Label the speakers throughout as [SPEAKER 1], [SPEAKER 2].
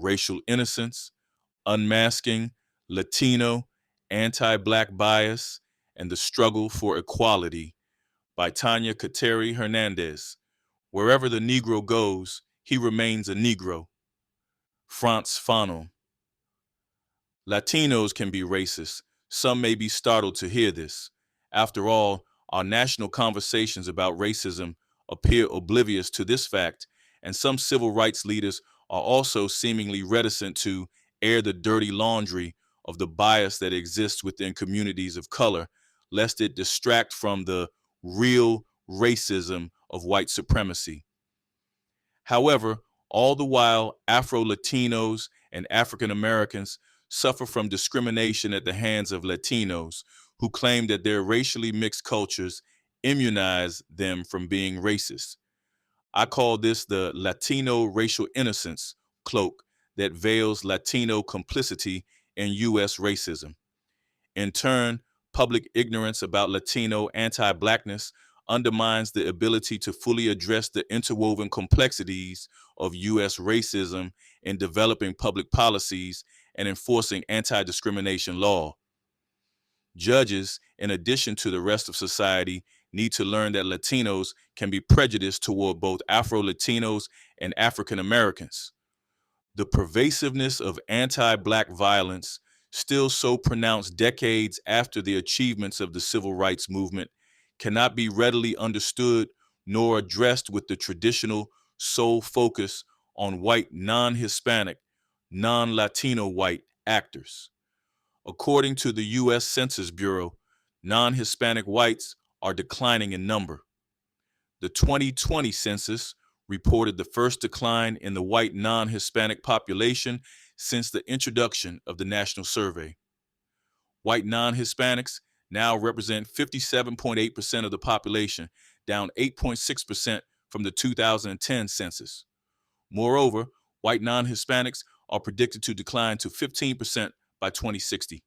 [SPEAKER 1] Racial Innocence, Unmasking, Latino, Anti-Black Bias, and the Struggle for Equality by Tanya Kateri Hernandez. Wherever the Negro goes, he remains a Negro. Frantz Fanon. Latinos can be racist. Some may be startled to hear this. After all, our national conversations about racism appear oblivious to this fact, and some civil rights leaders are also seemingly reticent to air the dirty laundry of the bias that exists within communities of color, lest it distract from the real racism of white supremacy. However, all the while, Afro-Latinos and African Americans suffer from discrimination at the hands of Latinos who claim that their racially mixed cultures immunize them from being racist. I call this the Latino racial innocence cloak that veils Latino complicity in U.S. racism. In turn, public ignorance about Latino anti-Blackness undermines the ability to fully address the interwoven complexities of U.S. racism in developing public policies and enforcing anti-discrimination law. Judges, in addition to the rest of society, need to learn that Latinos can be prejudiced toward both Afro-Latinos and African Americans. The pervasiveness of anti-Black violence, still so pronounced decades after the achievements of the civil rights movement, cannot be readily understood nor addressed with the traditional sole focus on white non-Hispanic, non-Latino white actors. According to the U.S. Census Bureau, non-Hispanic whites are declining in number. The 2020 census reported the first decline in the white non-Hispanic population since the introduction of the national survey. White non-Hispanics now represent 57.8% of the population, down 8.6% from the 2010 census. Moreover, white non-Hispanics are predicted to decline to 15% by 2060.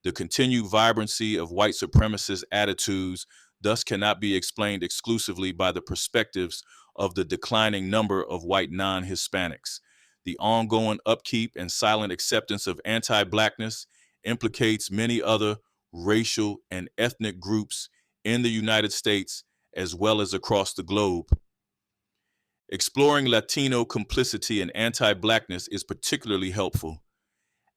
[SPEAKER 1] The continued vibrancy of white supremacist attitudes thus cannot be explained exclusively by the perspectives of the declining number of white non-Hispanics. The ongoing upkeep and silent acceptance of anti-Blackness implicates many other racial and ethnic groups in the United States as well as across the globe. Exploring Latino complicity and anti-Blackness is particularly helpful.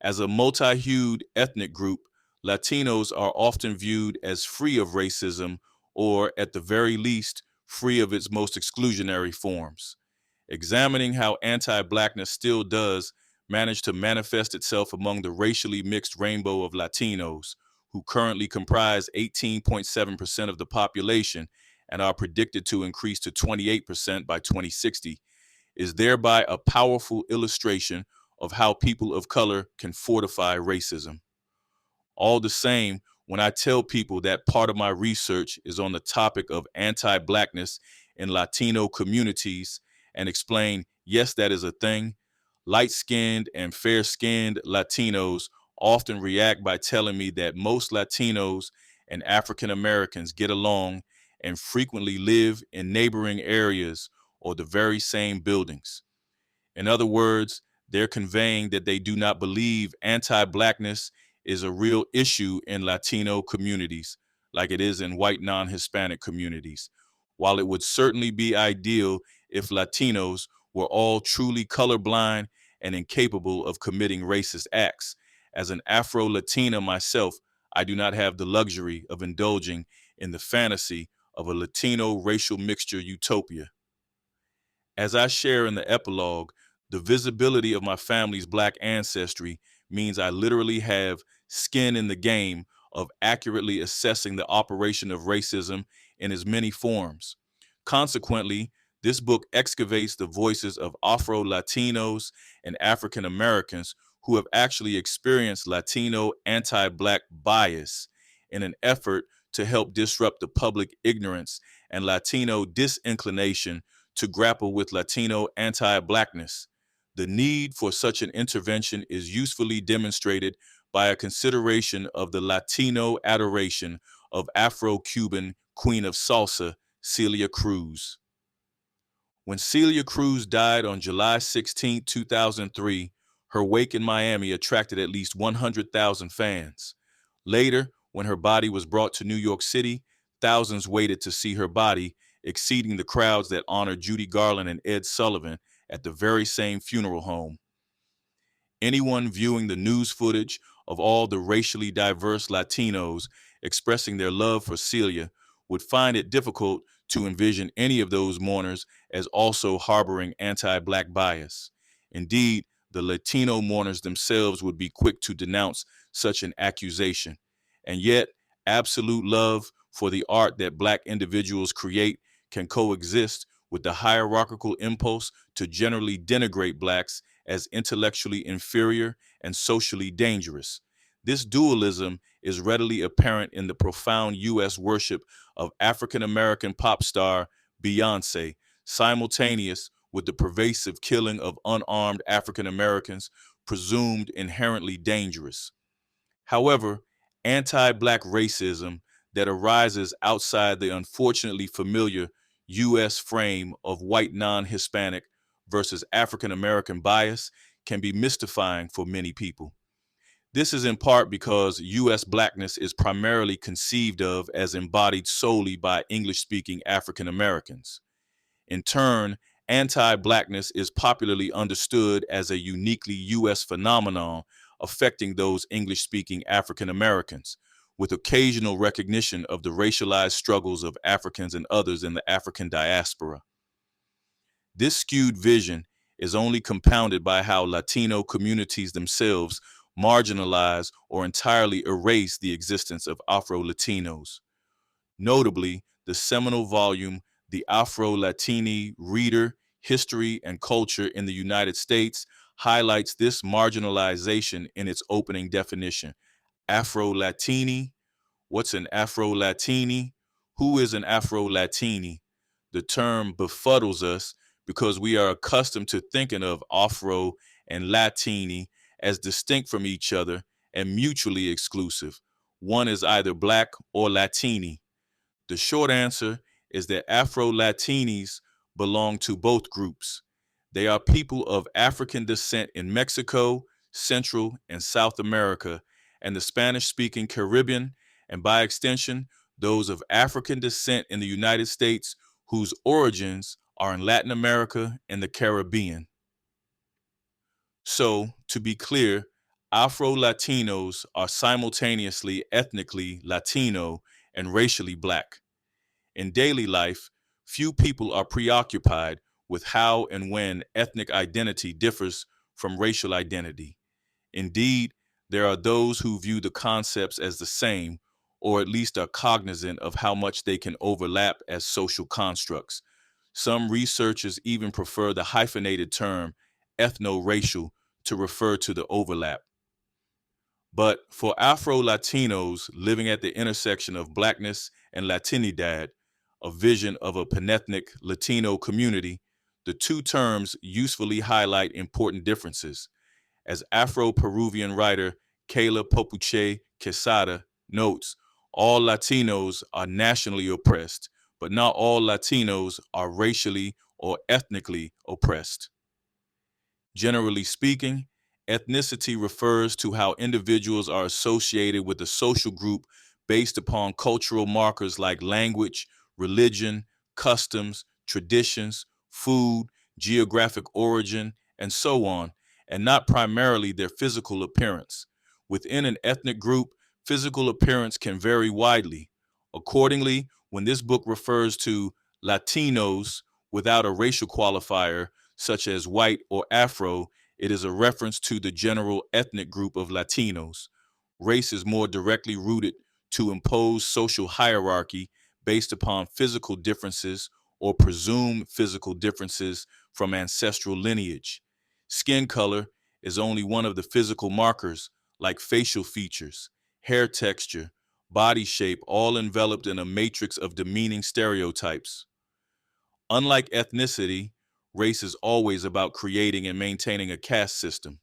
[SPEAKER 1] As a multi-hued ethnic group, Latinos are often viewed as free of racism or, at the very least, free of its most exclusionary forms. Examining how anti-Blackness still does manage to manifest itself among the racially mixed rainbow of Latinos, who currently comprise 18.7% of the population and are predicted to increase to 28% by 2060, is thereby a powerful illustration of how people of color can fortify racism. All the same, when I tell people that part of my research is on the topic of anti-Blackness in Latino communities and explain, yes, that is a thing, light-skinned and fair-skinned Latinos often react by telling me that most Latinos and African Americans get along and frequently live in neighboring areas or the very same buildings. In other words, they're conveying that they do not believe anti-Blackness is a real issue in Latino communities, like it is in white non-Hispanic communities. While it would certainly be ideal if Latinos were all truly colorblind and incapable of committing racist acts, as an Afro-Latina myself, I do not have the luxury of indulging in the fantasy of a Latino racial mixture utopia. As I share in the epilogue, the visibility of my family's Black ancestry means I literally have skin in the game of accurately assessing the operation of racism in its many forms. Consequently, this book excavates the voices of Afro-Latinos and African Americans who have actually experienced Latino anti-Black bias in an effort to help disrupt the public ignorance and Latino disinclination to grapple with Latino anti-Blackness. The need for such an intervention is usefully demonstrated by a consideration of the Latino adoration of Afro-Cuban Queen of Salsa, Celia Cruz. When Celia Cruz died on July 16, 2003, her wake in Miami attracted at least 100,000 fans. Later, when her body was brought to New York City, thousands waited to see her body, exceeding the crowds that honored Judy Garland and Ed Sullivan at the very same funeral home. Anyone viewing the news footage of all the racially diverse Latinos expressing their love for Celia would find it difficult to envision any of those mourners as also harboring anti-Black bias. Indeed, the Latino mourners themselves would be quick to denounce such an accusation. And yet, absolute love for the art that Black individuals create can coexist with the hierarchical impulse to generally denigrate Blacks as intellectually inferior and socially dangerous. This dualism is readily apparent in the profound U.S. worship of African American pop star Beyoncé, simultaneous with the pervasive killing of unarmed African Americans, presumed inherently dangerous. However, anti-Black racism that arises outside the unfortunately familiar U.S. frame of white non-Hispanic versus African American bias can be mystifying for many people. This is in part because U.S. Blackness is primarily conceived of as embodied solely by English-speaking African Americans. In turn, anti-Blackness is popularly understood as a uniquely U.S. phenomenon affecting those English-speaking African Americans, with occasional recognition of the racialized struggles of Africans and others in the African diaspora. This skewed vision is only compounded by how Latino communities themselves marginalize or entirely erase the existence of Afro-Latinos. Notably, the seminal volume, The Afro-Latini Reader, History and Culture in the United States, highlights this marginalization in its opening definition. Afro-Latini? What's an Afro-Latini? Who is an Afro-Latini? The term befuddles us because we are accustomed to thinking of Afro and Latini as distinct from each other and mutually exclusive. One is either Black or Latini. The short answer is that Afro-Latinis belong to both groups. They are people of African descent in Mexico, Central and South America, and the Spanish-speaking Caribbean, and by extension, those of African descent in the United States whose origins are in Latin America and the Caribbean. So, to be clear, Afro-Latinos are simultaneously ethnically Latino and racially Black. In daily life, few people are preoccupied with how and when ethnic identity differs from racial identity. Indeed, there are those who view the concepts as the same, or at least are cognizant of how much they can overlap as social constructs. Some researchers even prefer the hyphenated term ethno-racial to refer to the overlap. But for Afro-Latinos living at the intersection of Blackness and Latinidad, a vision of a panethnic Latino community, the two terms usefully highlight important differences. As Afro-Peruvian writer Kayla Popuche Quesada notes, all Latinos are nationally oppressed, but not all Latinos are racially or ethnically oppressed. Generally speaking, ethnicity refers to how individuals are associated with a social group based upon cultural markers like language, religion, customs, traditions, food, geographic origin, and so on, and not primarily their physical appearance. Within an ethnic group, physical appearance can vary widely. Accordingly, when this book refers to Latinos without a racial qualifier, such as white or Afro, it is a reference to the general ethnic group of Latinos. Race is more directly rooted to impose social hierarchy based upon physical differences or presumed physical differences from ancestral lineage. Skin color is only one of the physical markers, like facial features, hair texture, body shape, all enveloped in a matrix of demeaning stereotypes. Unlike ethnicity, race is always about creating and maintaining a caste system.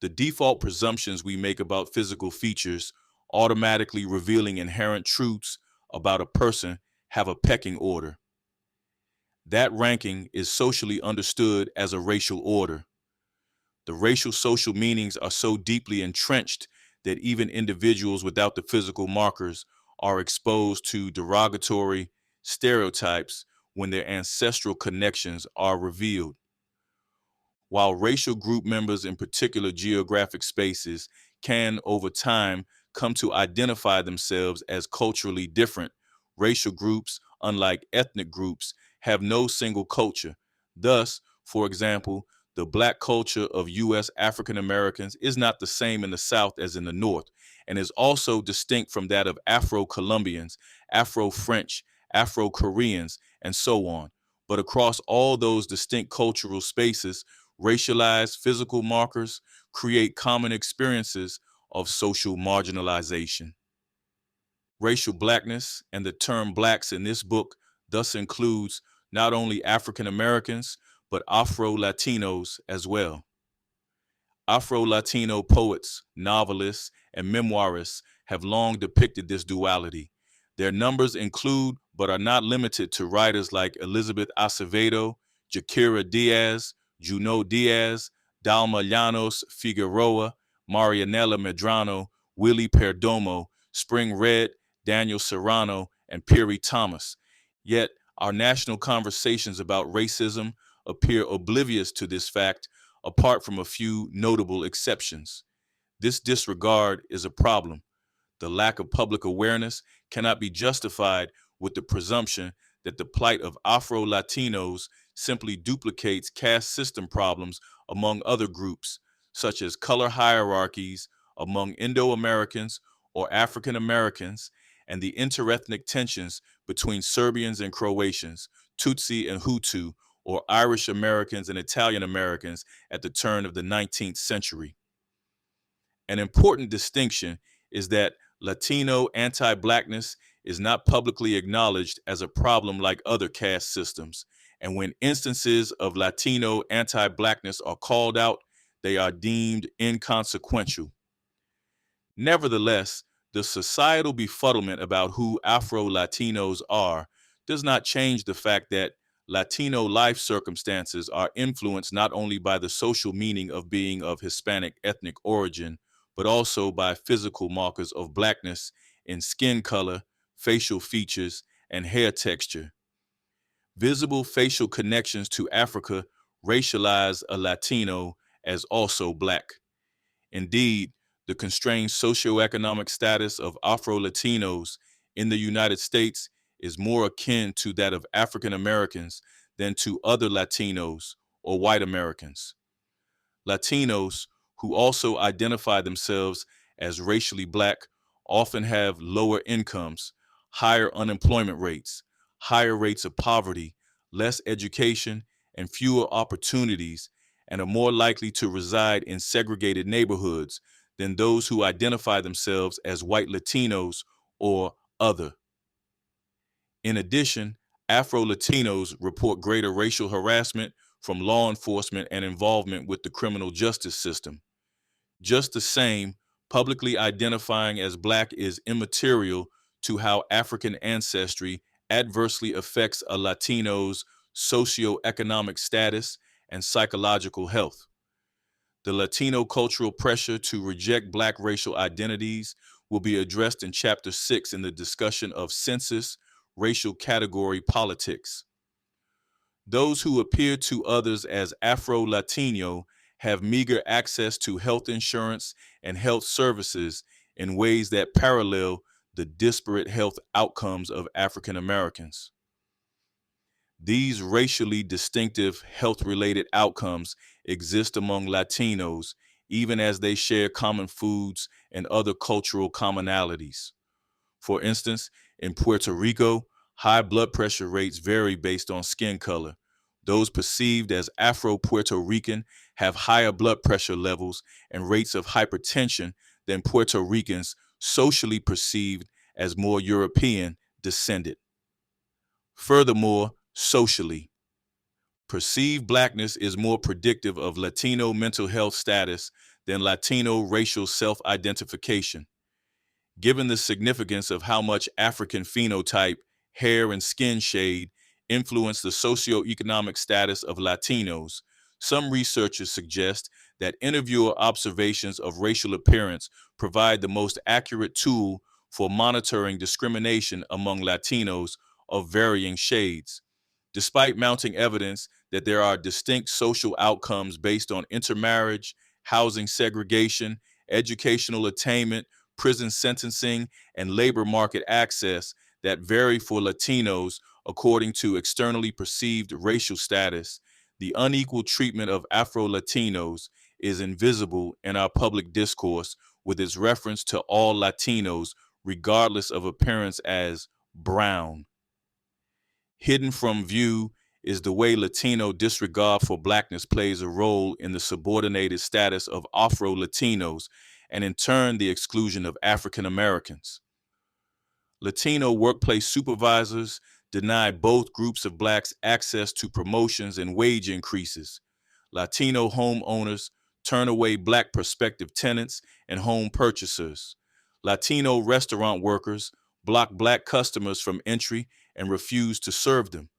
[SPEAKER 1] The default presumptions we make about physical features, automatically revealing inherent truths about a person, have a pecking order. That ranking is socially understood as a racial order. The racial social meanings are so deeply entrenched that even individuals without the physical markers are exposed to derogatory stereotypes when their ancestral connections are revealed. While racial group members in particular geographic spaces can, over time, come to identify themselves as culturally different, racial groups, unlike ethnic groups, have no single culture. Thus, for example, the Black culture of U.S. African Americans is not the same in the South as in the North, and is also distinct from that of Afro-Colombians, Afro-French, Afro-Koreans, and so on. But across all those distinct cultural spaces, racialized physical markers create common experiences of social marginalization. Racial blackness and the term blacks in this book thus includes not only African Americans, but Afro-Latinos as well. Afro-Latino poets, novelists, and memoirists have long depicted this duality. Their numbers include, but are not limited to, writers like Elizabeth Acevedo, Jaquira Diaz, Junot Diaz, Dalma Llanos Figueroa, Marianela Medrano, Willie Perdomo, Spring Red, Daniel Serrano, and Perry Thomas. Yet, our national conversations about racism appear oblivious to this fact, apart from a few notable exceptions. This disregard is a problem. The lack of public awareness cannot be justified with the presumption that the plight of Afro-Latinos simply duplicates caste system problems among other groups, such as color hierarchies among Indo-Americans or African Americans, and the interethnic tensions between Serbians and Croatians, Tutsi and Hutu, or Irish Americans and Italian Americans at the turn of the 19th century. An important distinction is that Latino anti-Blackness is not publicly acknowledged as a problem like other caste systems, and when instances of Latino anti-Blackness are called out, they are deemed inconsequential. Nevertheless, the societal befuddlement about who Afro-Latinos are does not change the fact that Latino life circumstances are influenced not only by the social meaning of being of Hispanic ethnic origin, but also by physical markers of Blackness in skin color, facial features, and hair texture. Visible facial connections to Africa racialize a Latino as also Black. Indeed, the constrained socioeconomic status of Afro-Latinos in the United States is more akin to that of African Americans than to other Latinos or white Americans. Latinos, who also identify themselves as racially Black, often have lower incomes, higher unemployment rates, higher rates of poverty, less education, and fewer opportunities, and are more likely to reside in segregated neighborhoods than those who identify themselves as white Latinos or other. In addition, Afro-Latinos report greater racial harassment from law enforcement and involvement with the criminal justice system. Just the same, publicly identifying as Black is immaterial to how African ancestry adversely affects a Latino's socioeconomic status and psychological health. The Latino cultural pressure to reject Black racial identities will be addressed in Chapter 6 in the discussion of census, racial category politics. Those who appear to others as Afro-Latino have meager access to health insurance and health services in ways that parallel the disparate health outcomes of African Americans. These racially distinctive health-related outcomes exist among Latinos, even as they share common foods and other cultural commonalities. For instance, in Puerto Rico, high blood pressure rates vary based on skin color. Those perceived as Afro-Puerto Rican have higher blood pressure levels and rates of hypertension than Puerto Ricans socially perceived as more European descended. Furthermore, socially, perceived Blackness is more predictive of Latino mental health status than Latino racial self-identification. Given the significance of how much African phenotype, hair, and skin shade influence the socioeconomic status of Latinos, some researchers suggest that interviewer observations of racial appearance provide the most accurate tool for monitoring discrimination among Latinos of varying shades. Despite mounting evidence that there are distinct social outcomes based on intermarriage, housing segregation, educational attainment, prison sentencing, and labor market access that vary for Latinos according to externally perceived racial status, the unequal treatment of Afro-Latinos is invisible in our public discourse with its reference to all Latinos, regardless of appearance, as brown. Hidden from view is the way Latino disregard for blackness plays a role in the subordinated status of Afro-Latinos and in turn the exclusion of African Americans. Latino workplace supervisors deny both groups of blacks access to promotions and wage increases. Latino homeowners turn away black prospective tenants and home purchasers. Latino restaurant workers block black customers from entry and refuse to serve them.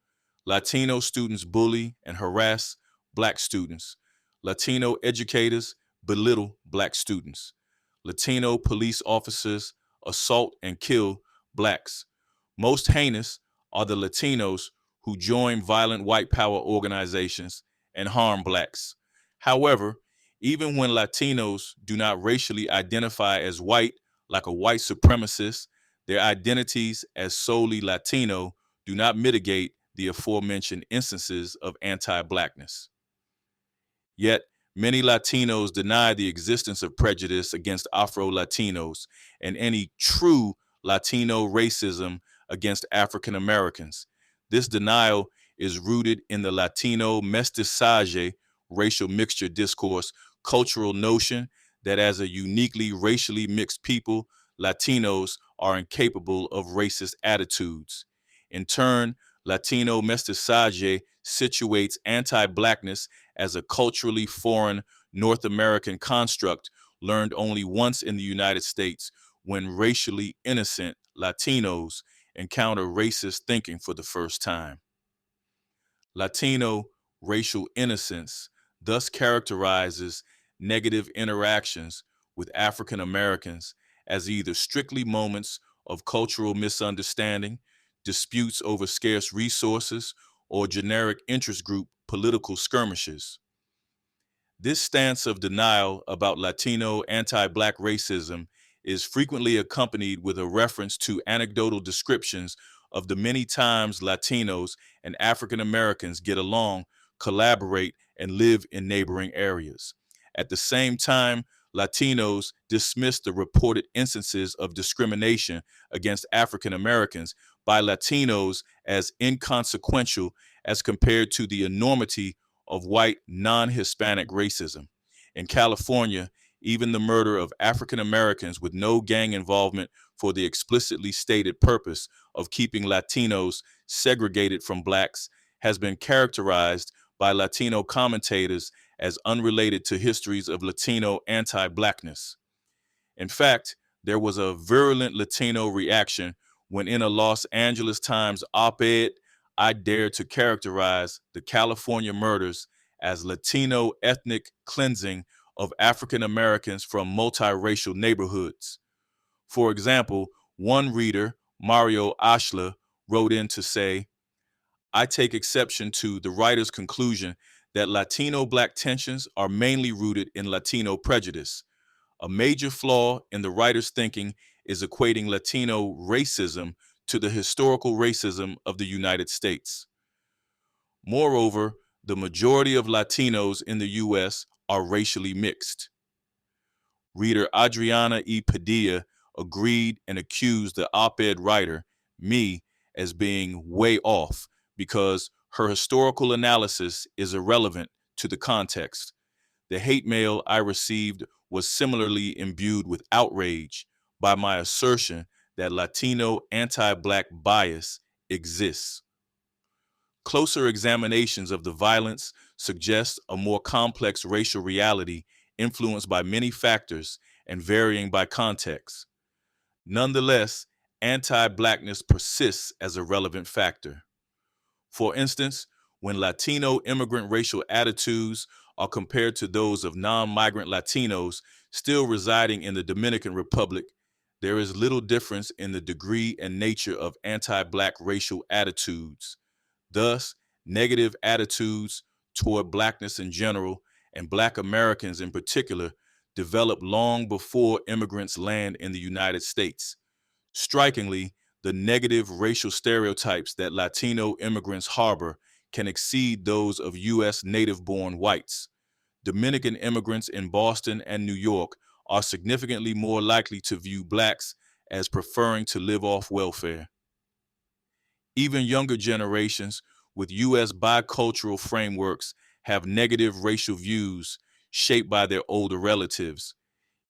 [SPEAKER 1] Latino students bully and harass black students. Latino educators belittle black students. Latino police officers assault and kill blacks. Most heinous are the Latinos who join violent white power organizations and harm blacks. However, even when Latinos do not racially identify as white, like a white supremacist, their identities as solely Latino do not mitigate the aforementioned instances of anti-Blackness. Yet, many Latinos deny the existence of prejudice against Afro-Latinos and any true Latino racism against African Americans. This denial is rooted in the Latino mestizaje, racial mixture discourse, cultural notion that as a uniquely racially mixed people, Latinos are incapable of racist attitudes. In turn, Latino mestizaje situates anti-Blackness as a culturally foreign North American construct learned only once in the United States when racially innocent Latinos encounter racist thinking for the first time. Latino racial innocence thus characterizes negative interactions with African Americans as either strictly moments of cultural misunderstanding, disputes over scarce resources, or generic interest group political skirmishes. This stance of denial about Latino anti-Black racism is frequently accompanied with a reference to anecdotal descriptions of the many times Latinos and African Americans get along, collaborate, and live in neighboring areas. At the same time, Latinos dismiss the reported instances of discrimination against African Americans by Latinos as inconsequential as compared to the enormity of white non-Hispanic racism. In California, even the murder of African Americans with no gang involvement for the explicitly stated purpose of keeping Latinos segregated from blacks has been characterized by Latino commentators as unrelated to histories of Latino anti-Blackness. In fact, there was a virulent Latino reaction when in a Los Angeles Times op-ed, I dared to characterize the California murders as Latino ethnic cleansing of African Americans from multiracial neighborhoods. For example, one reader, Mario Ashla, wrote in to say, I take exception to the writer's conclusion that Latino-Black tensions are mainly rooted in Latino prejudice. A major flaw in the writer's thinking is equating Latino racism to the historical racism of the United States. Moreover, the majority of Latinos in the U.S. are racially mixed. Reader Adriana E. Padilla agreed and accused the op-ed writer, me, as being way off because her historical analysis is irrelevant to the context. The hate mail I received was similarly imbued with outrage by my assertion that Latino anti-Black bias exists. Closer examinations of the violence suggest a more complex racial reality influenced by many factors and varying by context. Nonetheless, anti-Blackness persists as a relevant factor. For instance, when Latino immigrant racial attitudes are compared to those of non-migrant Latinos still residing in the Dominican Republic, there is little difference in the degree and nature of anti-Black racial attitudes. Thus, negative attitudes toward Blackness in general and Black Americans in particular developed long before immigrants land in the United States. Strikingly, the negative racial stereotypes that Latino immigrants harbor can exceed those of U.S. native-born whites. Dominican immigrants in Boston and New York are significantly more likely to view Blacks as preferring to live off welfare. Even younger generations with U.S. bicultural frameworks have negative racial views shaped by their older relatives.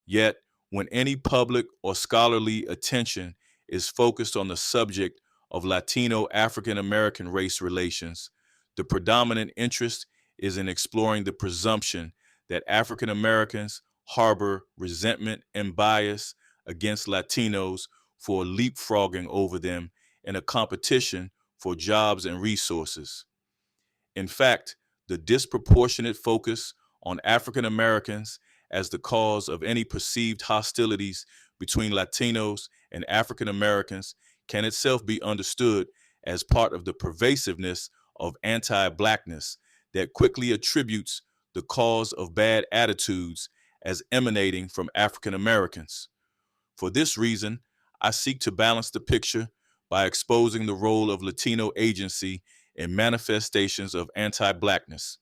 [SPEAKER 1] Yet, when any public or scholarly attention is focused on the subject of Latino African American race relations, the predominant interest is in exploring the presumption that African Americans harbor resentment and bias against Latinos for leapfrogging over them in a competition for jobs and resources. In fact, the disproportionate focus on African Americans as the cause of any perceived hostilities between Latinos and African Americans can itself be understood as part of the pervasiveness of anti-Blackness that quickly attributes the cause of bad attitudes as emanating from African Americans. For this reason, I seek to balance the picture by exposing the role of Latino agency in manifestations of anti-Blackness.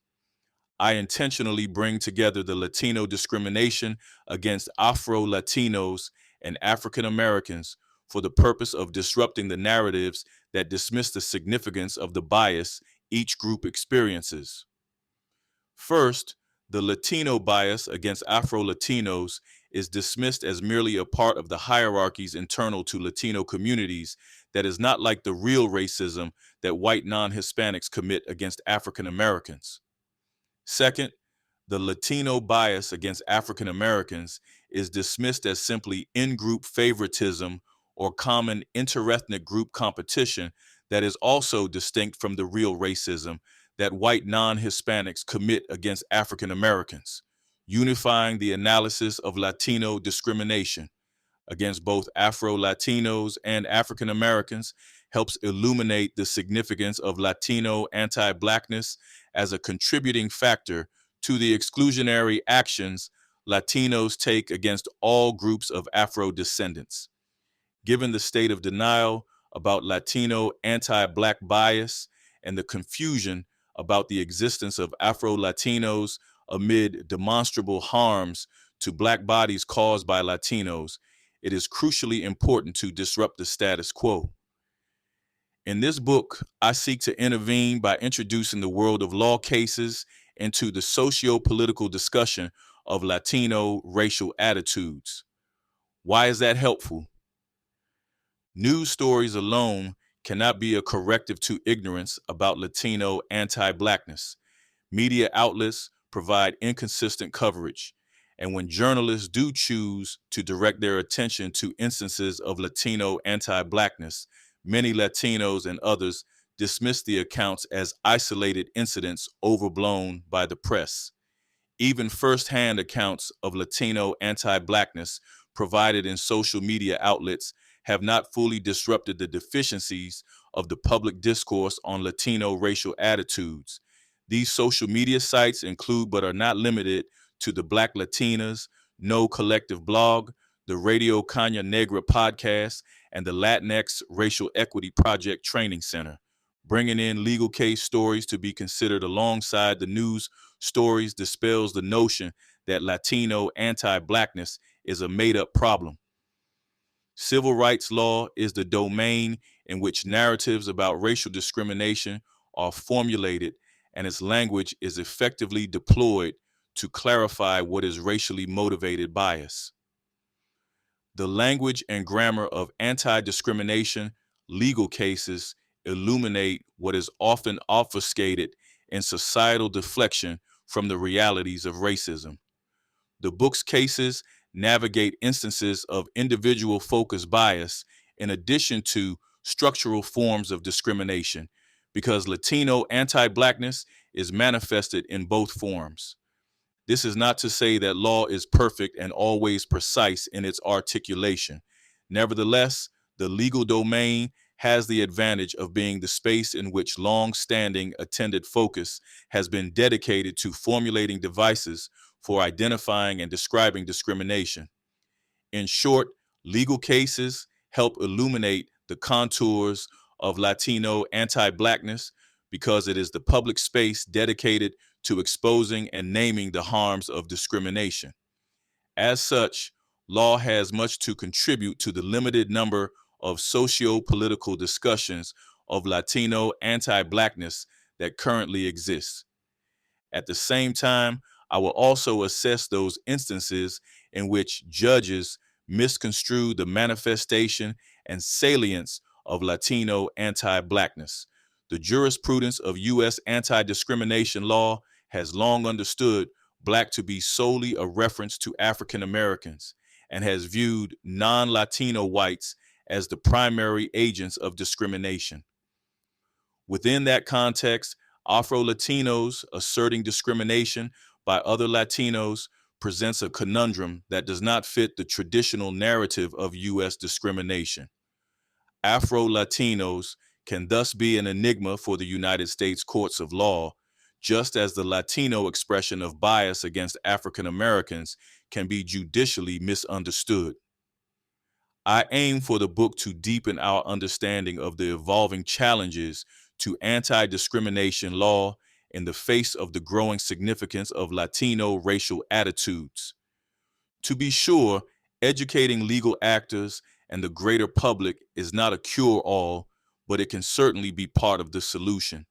[SPEAKER 1] I intentionally bring together the Latino discrimination against Afro-Latinos and African Americans for the purpose of disrupting the narratives that dismiss the significance of the bias each group experiences. First, the Latino bias against Afro-Latinos is dismissed as merely a part of the hierarchies internal to Latino communities that is not like the real racism that white non-Hispanics commit against African Americans. Second, the Latino bias against African Americans is dismissed as simply in-group favoritism or common interethnic group competition that is also distinct from the real racism that white non-Hispanics commit against African Americans, unifying the analysis of Latino discrimination against both Afro-Latinos and African Americans helps illuminate the significance of Latino anti-Blackness as a contributing factor to the exclusionary actions Latinos take against all groups of Afro-descendants. Given the state of denial about Latino anti-Black bias and the confusion about the existence of Afro-Latinos amid demonstrable harms to Black bodies caused by Latinos, it is crucially important to disrupt the status quo. In this book, I seek to intervene by introducing the world of law cases into the socio-political discussion of Latino racial attitudes. Why is that helpful? News stories alone cannot be a corrective to ignorance about Latino anti-Blackness. Media outlets provide inconsistent coverage, and when journalists do choose to direct their attention to instances of Latino anti-Blackness, many Latinos and others dismiss the accounts as isolated incidents overblown by the press. Even firsthand accounts of Latino anti-Blackness provided in social media outlets have not fully disrupted the deficiencies of the public discourse on Latino racial attitudes. These social media sites include but are not limited to the Black Latinas, No Collective blog, the Radio Caña Negra podcast, and the Latinx Racial Equity Project Training Center. Bringing in legal case stories to be considered alongside the news stories dispels the notion that Latino anti-Blackness is a made-up problem. Civil rights law is the domain in which narratives about racial discrimination are formulated, and its language is effectively deployed to clarify what is racially motivated bias. The language and grammar of anti-discrimination legal cases illuminate what is often obfuscated in societal deflection from the realities of racism. The book's cases navigate instances of individual focused bias in addition to structural forms of discrimination, because Latino anti-Blackness is manifested in both forms. This is not to say that law is perfect and always precise in its articulation. Nevertheless, the legal domain has the advantage of being the space in which long-standing attended focus has been dedicated to formulating devices for identifying and describing discrimination. In short, legal cases help illuminate the contours of Latino anti-Blackness because it is the public space dedicated to exposing and naming the harms of discrimination. As such, law has much to contribute to the limited number of socio-political discussions of Latino anti-Blackness that currently exist. At the same time, I will also assess those instances in which judges misconstrue the manifestation and salience of Latino anti-Blackness. The jurisprudence of U.S. anti-discrimination law has long understood Black to be solely a reference to African Americans and has viewed non-Latino whites as the primary agents of discrimination. Within that context, Afro-Latinos asserting discrimination by other Latinos presents a conundrum that does not fit the traditional narrative of U.S. discrimination. Afro-Latinos can thus be an enigma for the United States courts of law, just as the Latino expression of bias against African Americans can be judicially misunderstood. I aim for the book to deepen our understanding of the evolving challenges to anti-discrimination law in the face of the growing significance of Latino racial attitudes. To be sure, educating legal actors and the greater public is not a cure-all, but it can certainly be part of the solution.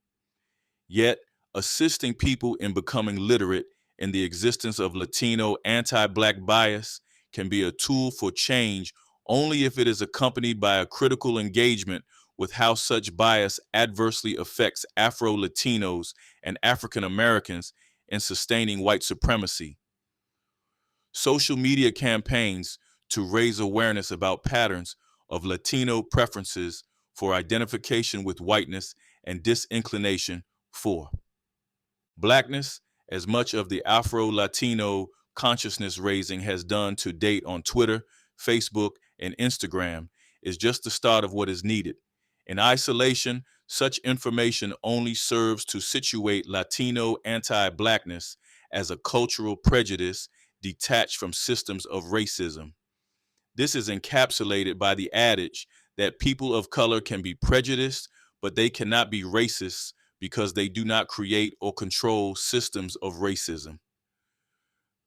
[SPEAKER 1] Yet, assisting people in becoming literate in the existence of Latino anti-Black bias can be a tool for change only if it is accompanied by a critical engagement with how such bias adversely affects Afro-Latinos and African Americans in sustaining white supremacy. Social media campaigns to raise awareness about patterns of Latino preferences for identification with whiteness and disinclination for Blackness, as much of the Afro-Latino consciousness raising has done to date on Twitter, Facebook, and Instagram, is just the start of what is needed. In isolation, such information only serves to situate Latino anti-Blackness as a cultural prejudice detached from systems of racism. This is encapsulated by the adage that people of color can be prejudiced, but they cannot be racist because they do not create or control systems of racism.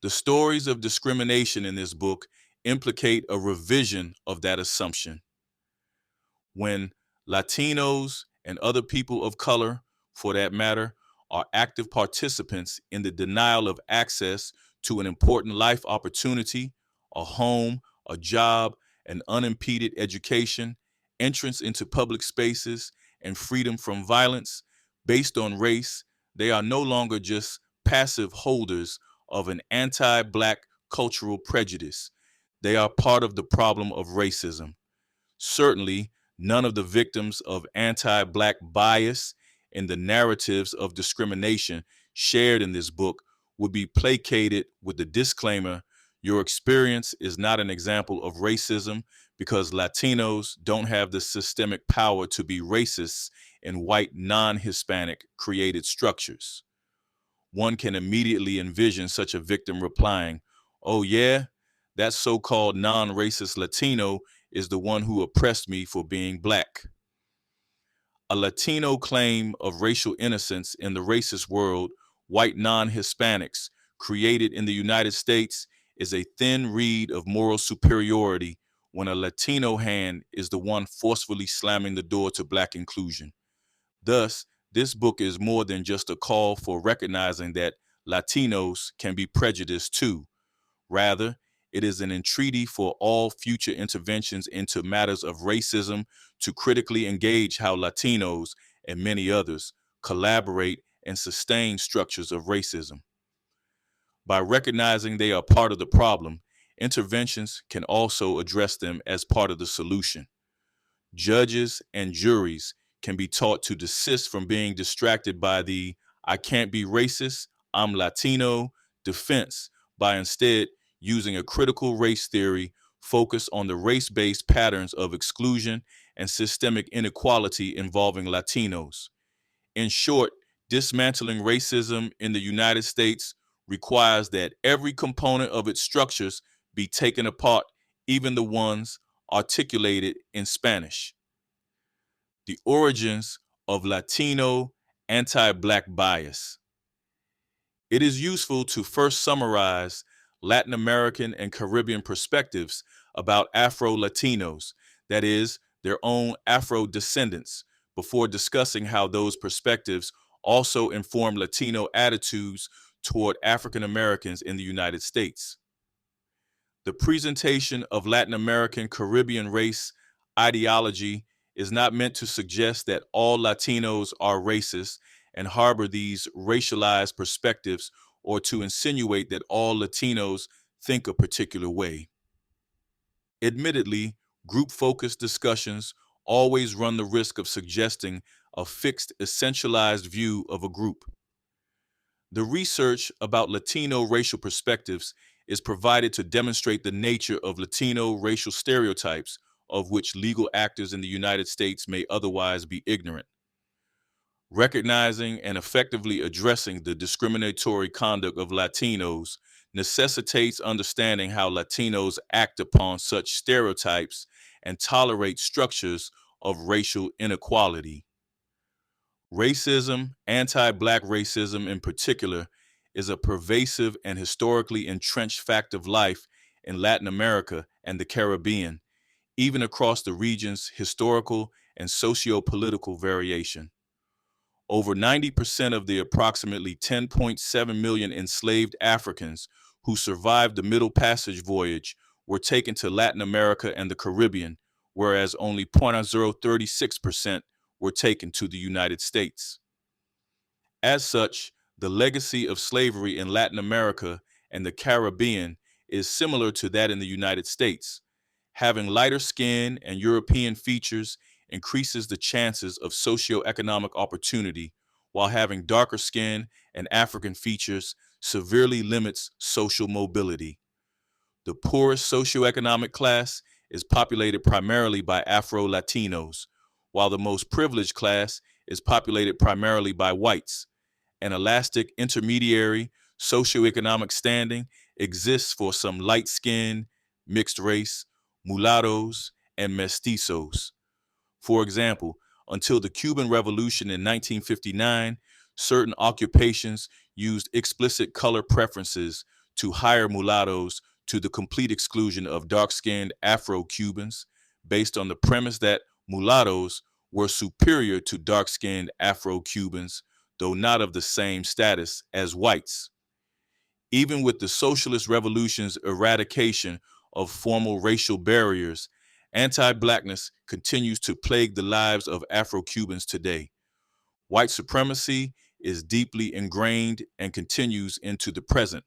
[SPEAKER 1] The stories of discrimination in this book implicate a revision of that assumption. When Latinos and other people of color, for that matter, are active participants in the denial of access to an important life opportunity, a home, a job, an unimpeded education, entrance into public spaces, and freedom from violence based on race, they are no longer just passive holders of an anti-Black cultural prejudice. They are part of the problem of racism. Certainly, none of the victims of anti-Black bias in the narratives of discrimination shared in this book would be placated with the disclaimer, your experience is not an example of racism because Latinos don't have the systemic power to be racists in white non-Hispanic created structures. One can immediately envision such a victim replying, oh yeah, that so-called non-racist Latino is the one who oppressed me for being Black. A Latino claim of racial innocence in the racist world, white non-Hispanics, created in the United States, is a thin reed of moral superiority when a Latino hand is the one forcefully slamming the door to Black inclusion. Thus, this book is more than just a call for recognizing that Latinos can be prejudiced too. Rather, it is an entreaty for all future interventions into matters of racism to critically engage how Latinos and many others collaborate and sustain structures of racism. By recognizing they are part of the problem, interventions can also address them as part of the solution. Judges and juries can be taught to desist from being distracted by the "I can't be racist, I'm Latino" defense by instead using a critical race theory focused on the race-based patterns of exclusion and systemic inequality involving Latinos. In short, dismantling racism in the United States requires that every component of its structures be taken apart, even the ones articulated in Spanish. The origins of Latino anti-Black bias. It is useful to first summarize Latin American and Caribbean perspectives about Afro-Latinos, that is, their own Afro-descendants, before discussing how those perspectives also inform Latino attitudes toward African Americans in the United States. The presentation of Latin American Caribbean race ideology is not meant to suggest that all Latinos are racist and harbor these racialized perspectives, or to insinuate that all Latinos think a particular way. Admittedly, group-focused discussions always run the risk of suggesting a fixed, essentialized view of a group. The research about Latino racial perspectives is provided to demonstrate the nature of Latino racial stereotypes, of which legal actors in the United States may otherwise be ignorant. Recognizing and effectively addressing the discriminatory conduct of Latinos necessitates understanding how Latinos act upon such stereotypes and tolerate structures of racial inequality. Racism, anti-Black racism in particular, is a pervasive and historically entrenched fact of life in Latin America and the Caribbean, even across the region's historical and socio-political variation. Over 90% of the approximately 10.7 million enslaved Africans who survived the Middle Passage voyage were taken to Latin America and the Caribbean, whereas only 0.036% were taken to the United States. As such, the legacy of slavery in Latin America and the Caribbean is similar to that in the United States. Having lighter skin and European features increases the chances of socioeconomic opportunity, while having darker skin and African features severely limits social mobility. The poorest socioeconomic class is populated primarily by Afro-Latinos, while the most privileged class is populated primarily by whites. An elastic intermediary socioeconomic standing exists for some light-skinned, mixed race, mulattoes, and mestizos. For example, until the Cuban Revolution in 1959, certain occupations used explicit color preferences to hire mulattoes to the complete exclusion of dark-skinned Afro-Cubans, based on the premise that mulattoes were superior to dark-skinned Afro-Cubans, though not of the same status as whites. Even with the socialist revolution's eradication of formal racial barriers, anti-Blackness continues to plague the lives of Afro-Cubans today. White supremacy is deeply ingrained and continues into the present.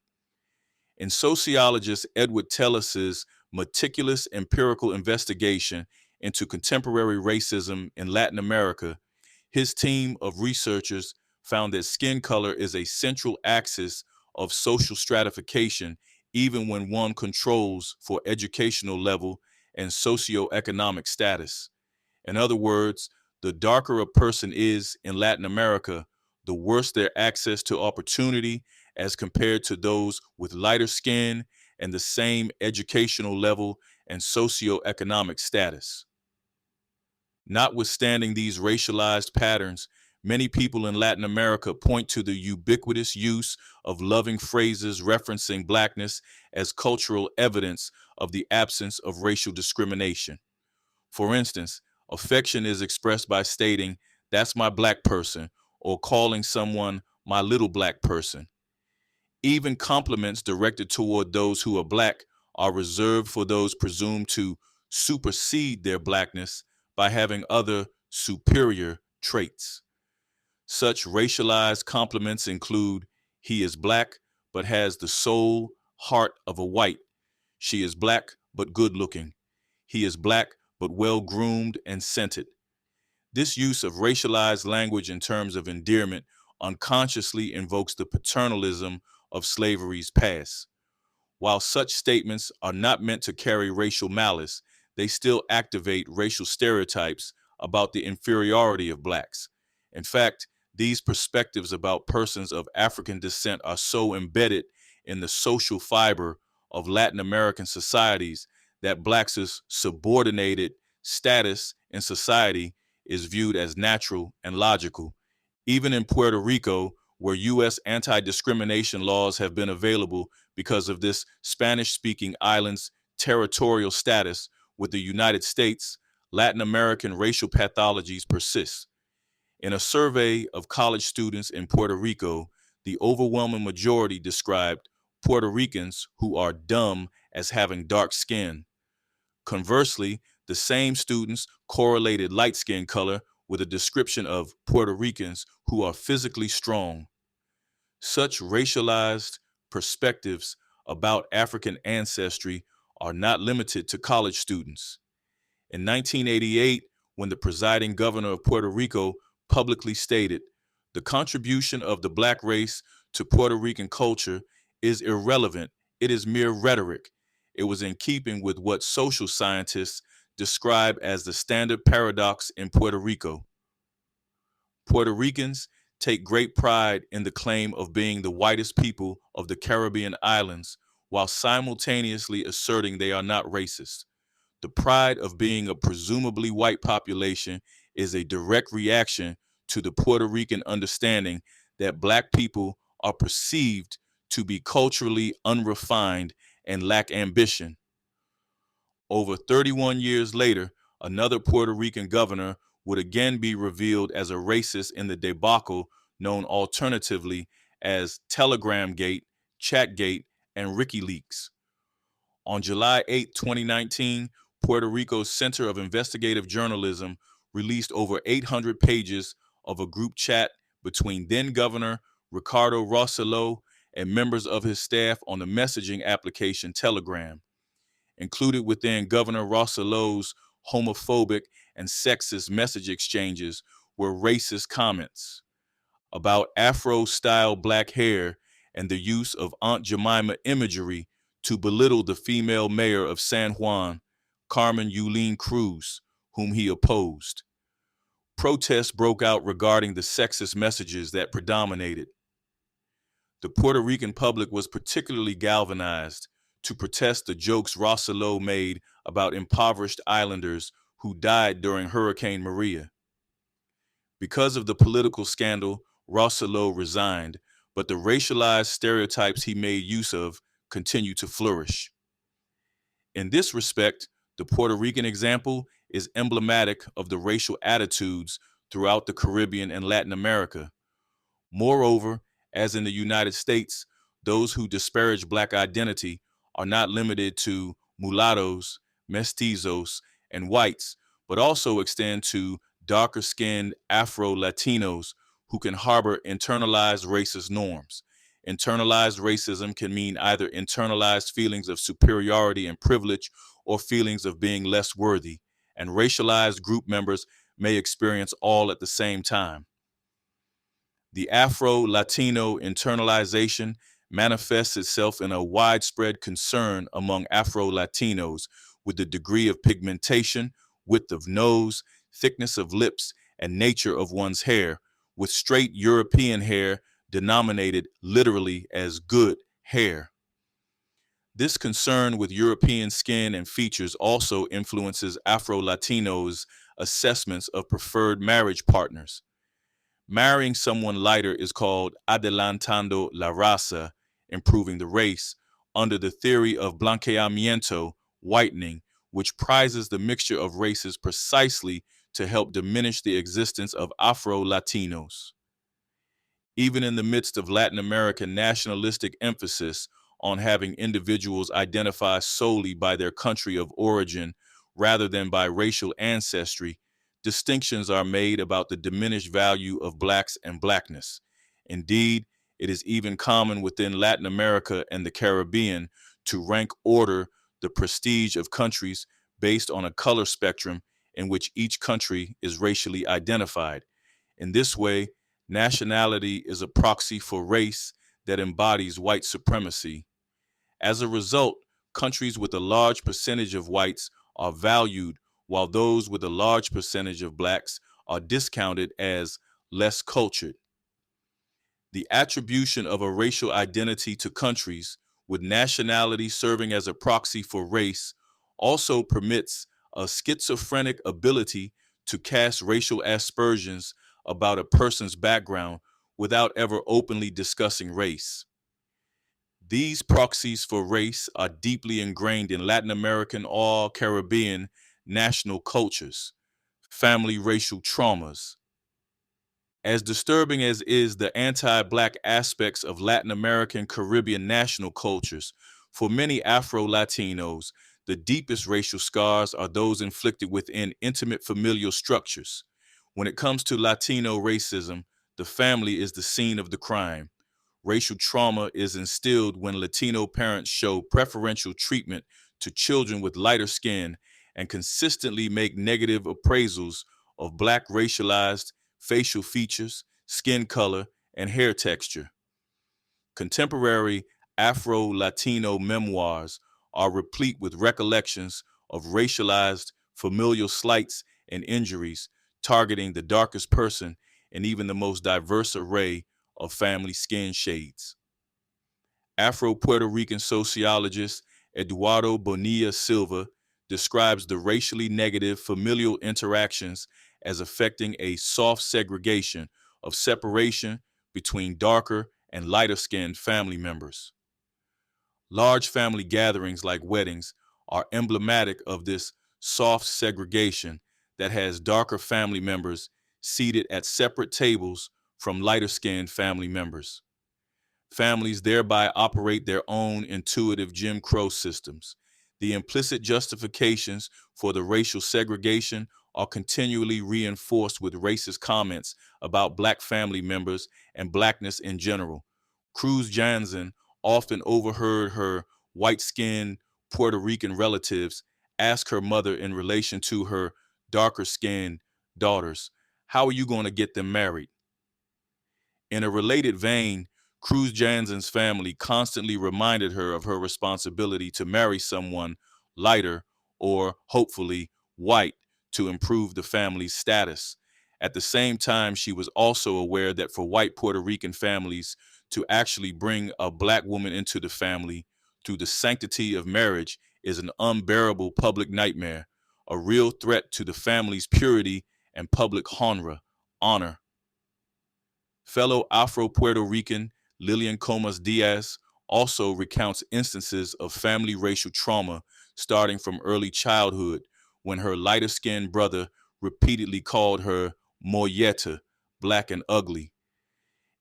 [SPEAKER 1] In sociologist Edward Tellis's meticulous empirical investigation into contemporary racism in Latin America, his team of researchers found that skin color is a central axis of social stratification, even when one controls for educational level and socioeconomic status. In other words, the darker a person is in Latin America, the worse their access to opportunity as compared to those with lighter skin and the same educational level and socioeconomic status. Notwithstanding these racialized patterns, many people in Latin America point to the ubiquitous use of loving phrases referencing Blackness as cultural evidence of the absence of racial discrimination. For instance, affection is expressed by stating, "That's my Black person," or calling someone "my little Black person." Even compliments directed toward those who are Black are reserved for those presumed to supersede their Blackness by having other superior traits. Such racialized compliments include, "He is Black, but has the soul, heart of a white." "She is Black, but good looking." "He is Black, but well groomed and scented." This use of racialized language in terms of endearment unconsciously invokes the paternalism of slavery's past. While such statements are not meant to carry racial malice, they still activate racial stereotypes about the inferiority of blacks. In fact, these perspectives about persons of African descent are so embedded in the social fiber of Latin American societies that blacks' subordinated status in society is viewed as natural and logical. Even in Puerto Rico, where U.S. anti-discrimination laws have been available because of this Spanish-speaking island's territorial status with the United States, Latin American racial pathologies persist. In a survey of college students in Puerto Rico, the overwhelming majority described Puerto Ricans who are dumb as having dark skin. Conversely, the same students correlated light skin color with a description of Puerto Ricans who are physically strong. Such racialized perspectives about African ancestry are not limited to college students. In 1988, when the presiding governor of Puerto Rico publicly stated, "The contribution of the black race to Puerto Rican culture is irrelevant, it is mere rhetoric," it was in keeping with what social scientists describe as the standard paradox in Puerto Rico. Puerto Ricans take great pride in the claim of being the whitest people of the Caribbean islands, while simultaneously asserting they are not racist. The pride of being a presumably white population is a direct reaction to the Puerto Rican understanding that black people are perceived to be culturally unrefined and lack ambition. Over 31 years later, another Puerto Rican governor would again be revealed as a racist in the debacle known alternatively as Telegram Gate, Chatgate, and WikiLeaks. On July 8, 2019, Puerto Rico's Center of Investigative Journalism released over 800 pages of a group chat between then Governor Ricardo Rosselló and members of his staff on the messaging application Telegram. Included within Governor Rosselló's homophobic and sexist message exchanges were racist comments about Afro-style black hair and the use of Aunt Jemima imagery to belittle the female mayor of San Juan, Carmen Yulín Cruz, whom he opposed. Protests broke out regarding the sexist messages that predominated. The Puerto Rican public was particularly galvanized to protest the jokes Rosselló made about impoverished islanders who died during Hurricane Maria. Because of the political scandal, Rosselló resigned, but the racialized stereotypes he made use of continue to flourish. In this respect, the Puerto Rican example is emblematic of the racial attitudes throughout the Caribbean and Latin America. Moreover, as in the United States, those who disparage black identity are not limited to mulattoes, mestizos, and whites, but also extend to darker-skinned Afro-Latinos who can harbor internalized racist norms. Internalized racism can mean either internalized feelings of superiority and privilege or feelings of being less worthy, and racialized group members may experience all at the same time. The Afro-Latino internalization manifests itself in a widespread concern among Afro-Latinos with the degree of pigmentation, width of nose, thickness of lips, and nature of one's hair, with straight European hair denominated literally as good hair. This concern with European skin and features also influences Afro-Latinos' assessments of preferred marriage partners. Marrying someone lighter is called adelantando la raza, improving the race, under the theory of blanqueamiento, whitening, which prizes the mixture of races precisely to help diminish the existence of Afro-Latinos. Even in the midst of Latin American nationalistic emphasis on having individuals identify solely by their country of origin rather than by racial ancestry, distinctions are made about the diminished value of blacks and blackness. Indeed, it is even common within Latin America and the Caribbean to rank order the prestige of countries based on a color spectrum in which each country is racially identified. In this way, nationality is a proxy for race that embodies white supremacy. As a result, countries with a large percentage of whites are valued, while those with a large percentage of blacks are discounted as less cultured. The attribution of a racial identity to countries, with nationality serving as a proxy for race, also permits a schizophrenic ability to cast racial aspersions about a person's background without ever openly discussing race. These proxies for race are deeply ingrained in Latin American or Caribbean national cultures, family racial traumas. As disturbing as is the anti-Black aspects of Latin American Caribbean national cultures, for many Afro-Latinos, the deepest racial scars are those inflicted within intimate familial structures. When it comes to Latino racism, the family is the scene of the crime. Racial trauma is instilled when Latino parents show preferential treatment to children with lighter skin and consistently make negative appraisals of Black racialized facial features, skin color, and hair texture. Contemporary Afro-Latino memoirs are replete with recollections of racialized familial slights and injuries targeting the darkest person in even the most diverse array of family skin shades. Afro-Puerto Rican sociologist Eduardo Bonilla Silva describes the racially negative familial interactions as affecting a soft segregation of separation between darker and lighter skinned family members. Large family gatherings like weddings are emblematic of this soft segregation that has darker family members seated at separate tables from lighter skinned family members. Families thereby operate their own intuitive Jim Crow systems. The implicit justifications for the racial segregation are continually reinforced with racist comments about Black family members and Blackness in general. Cruz Jansen often overheard her white-skinned Puerto Rican relatives ask her mother in relation to her darker-skinned daughters, "How are you going to get them married?" In a related vein, Cruz Jansen's family constantly reminded her of her responsibility to marry someone lighter or, hopefully, white to improve the family's status. At the same time, she was also aware that for white Puerto Rican families to actually bring a Black woman into the family through the sanctity of marriage is an unbearable public nightmare, a real threat to the family's purity and public honor. Fellow Afro-Puerto Rican Lillian Comas Diaz also recounts instances of family racial trauma starting from early childhood when her lighter-skinned brother repeatedly called her molleta, Black and ugly.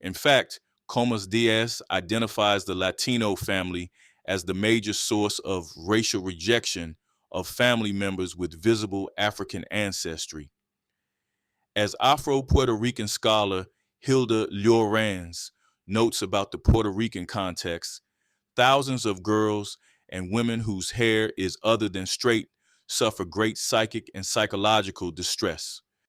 [SPEAKER 1] In fact, Comas Diaz identifies the Latino family as the major source of racial rejection of family members with visible African ancestry. As Afro-Puerto Rican scholar Hilda Llorens notes about the Puerto Rican context, thousands of girls and women whose hair is other than straight suffer great psychic and psychological distress.